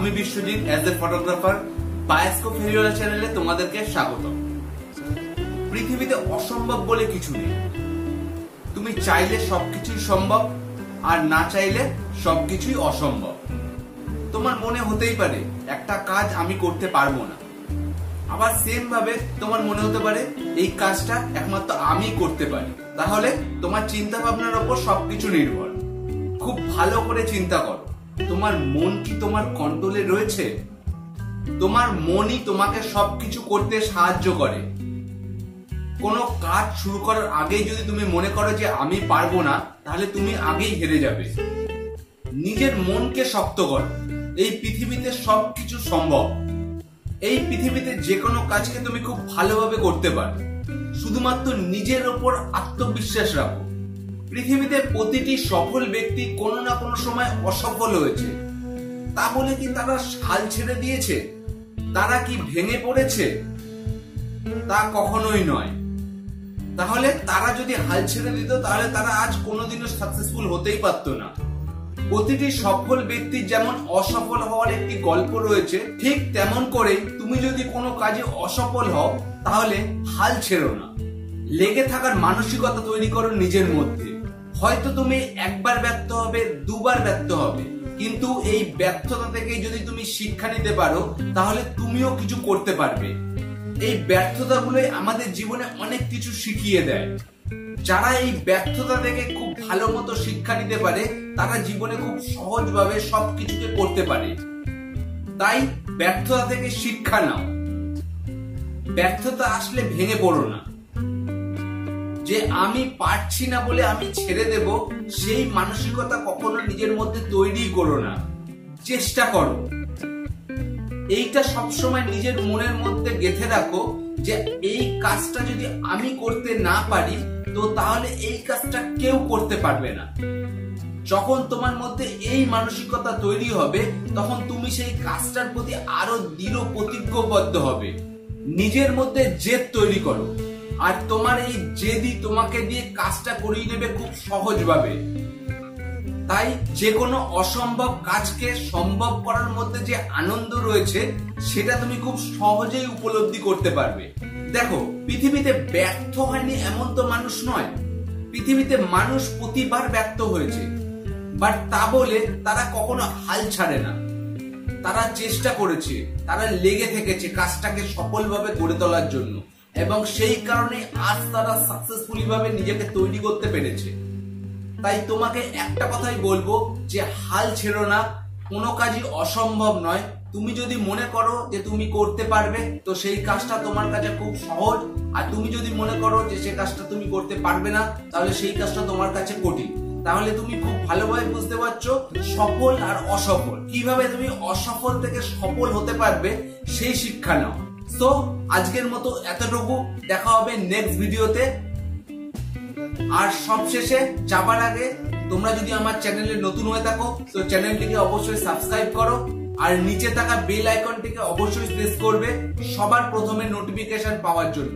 আমি Biswajit as a photographer bioscope ফেরিওয়ালা চ্যানেলে তোমাদেরকে স্বাগত। পৃথিবীতে অসম্ভব বলে কিছু নেই। তুমি চাইলে সবকিছুই সম্ভব, আর না চাইলে সবকিছুই অসম্ভব। তোমার মনে হতেই পারে একটা কাজ আমি করতে পারবো না, আবার সেম ভাবে তোমার মনে হতে পারে এই কাজটা একমাত্র আমি করতে পারি। তাহলে তোমার চিন্তা ভাবনার উপর সবকিছু নির্ভর। খুব ভালো করে চিন্তা করো, তোমার মন কি তোমার কন্ট্রোলে রয়েছে? তোমার মনই তোমাকে সবকিছু করতে সাহায্য করে। কোনো কাজ শুরু করার আগেই যদি তুমি মনে করো যে আমি পারবো না, তাহলে তুমি আগেই হেরে যাবে। নিজের মনকে শক্ত করো। এই পৃথিবীতে সবকিছু সম্ভব। এই পৃথিবীতে যে কোনো কাজকে তুমি খুব ভালোভাবে করতে পারো, শুধুমাত্র নিজের ওপর আত্মবিশ্বাস রাখো। পৃথিবীতে প্রতিটি সফল ব্যক্তি কোনো না কোনো সময় অসফল হয়েছে। তা বলে কি তারা হাল ছেড়ে দিয়েছে? তারা কি ভেঙে পড়েছে? তা কখনোই নয়। তাহলে তারা যদি হাল ছেড়ে দিত, তাহলে তারা আজ কোনোদিনও সাকসেসফুল হতেই পারতো না। প্রতিটি সফল ব্যক্তির যেমন অসফল হওয়ার একটি গল্প রয়েছে, ঠিক তেমন করে তুমি যদি কোনো কাজে অসফল হও, তাহলে হাল ছেড়ো না। লেগে থাকার মানসিকতা তৈরি করো নিজের মধ্যে। হয়তো তুমি একবার ব্যর্থ হবে, দুবার ব্যর্থ হবে, কিন্তু এই ব্যর্থতা থেকে যদি তুমি শিক্ষা নিতে পারো, তাহলে তুমিও কিছু করতে পারবে। এই ব্যর্থতাগুলোই আমাদের জীবনে অনেক কিছু শিখিয়ে দেয়। যারা এই ব্যর্থতা থেকে খুব ভালো মতো শিক্ষা নিতে পারে, তারা জীবনে খুব সহজভাবে সবকিছুকে করতে পারে। তাই ব্যর্থতা থেকে শিক্ষা নাও। ব্যর্থতা আসলে ভেঙে পড়ো না। যে আমি পারছি না বলে আমি ছেড়ে দেব, সেই মানসিকতা কখনো নিজের মধ্যে তৈরি করো না। চেষ্টা করো। এইটা সবসময় নিজের মনের মধ্যে গেঁথে রাখো যে এই কাজটা যদি আমি করতে না পারি, তো তাহলে এই কাজটা কেউ করতে পারবে না। যখন তোমার মধ্যে এই মানসিকতা তৈরি হবে, তখন তুমি সেই কাজটার প্রতি আরো দৃঢ় প্রতিজ্ঞবদ্ধ হবে। নিজের মধ্যে জেদ তৈরি করো, আর তোমার এই জেদই তোমাকে দিয়ে কাজটা করিয়ে নেবে খুব সহজভাবে। তাই যে কোনো অসম্ভব কাজকে সম্ভব করার মধ্যে যে আনন্দ রয়েছে, সেটা তুমি খুব সহজেই উপলব্ধি করতে পারবে। দেখো, পৃথিবীতে ব্যর্থ হয়নি এমন তো মানুষ নয়। পৃথিবীতে মানুষ প্রতিবার ব্যর্থ হয়েছে, বাট তা বলে তারা কখনো হাল ছাড়ে না। তারা চেষ্টা করেছে, তারা লেগে থেকেছে কাজটাকে সফলভাবে গড়ে তোলার জন্য, এবং সেই কারণে আজ তারা সাকসেসফুলি ভাবে নিজেকে তৈরি করতে পেরেছে। তাই তোমাকে একটা কথাই বলবো যে হাল ছেড়ো না। কোনো কাজই অসম্ভব নয়। তুমি যদি মনে করো যে তুমি করতে পারবে, তো সেই কাজটা তোমার কাছে খুব সহজ। আর তুমি যদি মনে করো যে সেই কাজটা তুমি করতে পারবে না, তাহলে সেই কাজটা তোমার কাছে কঠিন। তাহলে তুমি খুব ভালোভাবে বুঝতে পারছো সফল আর অসফল। কিভাবে তুমি অসফল থেকে সফল হতে পারবে, সেই শিক্ষা নাও। তো আজকের মতো এতটুকু। দেখা হবে নেক্সট ভিডিওতে। আর সবশেষে যাবার আগে, তোমরা যদি আমার চ্যানেলে নতুন হয়ে থাকো, তো চ্যানেলটিকে অবশ্যই সাবস্ক্রাইব করো, আর নিচে থাকা বেল আইকনটিকে অবশ্যই প্রেস করবে সবার প্রথমে নোটিফিকেশন পাওয়ার জন্য।